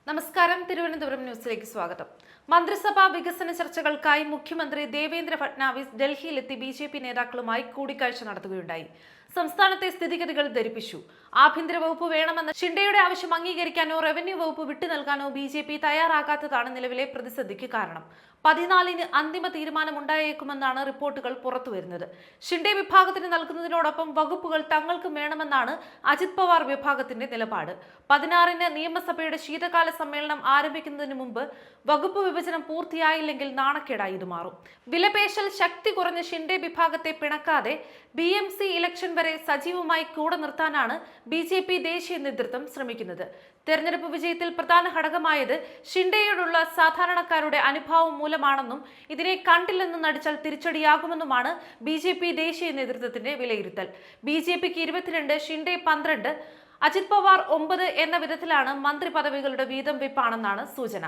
നമസ്കാരം. തിരുവനന്തപുരം ന്യൂസിലേക്ക് സ്വാഗതം. മന്ത്രിസഭാ വികസന ചർച്ചകൾക്കായി മുഖ്യമന്ത്രി ദേവേന്ദ്ര ഫട്നാവിസ് ഡൽഹിയിലെത്തി ബിജെപി നേതാക്കളുമായി കൂടിക്കാഴ്ച നടത്തുകയുണ്ടായി. സംസ്ഥാനത്തെ സ്ഥിതിഗതികൾ ധരിപ്പിച്ചു. ആഭ്യന്തര വകുപ്പ് വേണമെന്ന ഷിൻഡെയുടെ ആവശ്യം അംഗീകരിക്കാനോ റവന്യൂ വകുപ്പ് വിട്ടു നൽകാനോ ബിജെപി തയ്യാറാകാത്തതാണ് നിലവിലെ പ്രതിസന്ധിക്ക് കാരണം. 14-ന് അന്തിമ തീരുമാനമുണ്ടായേക്കുമെന്നാണ് റിപ്പോർട്ടുകൾ പുറത്തുവരുന്നത്. ഷിൻഡെ വിഭാഗത്തിന് നൽകുന്നതിനോടൊപ്പം വകുപ്പുകൾ തങ്ങൾക്കും വേണമെന്നാണ് അജിത് പവാർ വിഭാഗത്തിന്റെ നിലപാട്. 16-ന് നിയമസഭയുടെ ശീതകാല സമ്മേളനം ആരംഭിക്കുന്നതിന് മുമ്പ് വകുപ്പ് വിഭജനം പൂർത്തിയായില്ലെങ്കിൽ നാണക്കേടായി ഇത് മാറും. വിലപേശൽ ശക്തി കുറഞ്ഞ ഷിൻഡെ വിഭാഗത്തെ പിണക്കാതെ BMC ഇലക്ഷൻ വരെ സജീവമായി കൂടെ നിർത്താനാണ് BJP ദേശീയ നേതൃത്വം ശ്രമിക്കുന്നത്. തെരഞ്ഞെടുപ്പ് വിജയത്തിൽ പ്രധാന ഘടകമായത് ഷിൻഡെയോടുള്ള സാധാരണക്കാരുടെ അനുഭാവം മൂലമാണെന്നും ഇതിനെ കണ്ടില്ലെന്ന് നടിച്ചാൽ തിരിച്ചടിയാകുമെന്നുമാണ് BJP ദേശീയ നേതൃത്വത്തിന്റെ വിലയിരുത്തൽ. BJPക്ക് 22, ഷിൻഡെ 12, അജിത് പവാർ 9 എന്ന വിധത്തിലാണ് മന്ത്രി പദവികളുടെ വീതം വെപ്പാണെന്നാണ് സൂചന.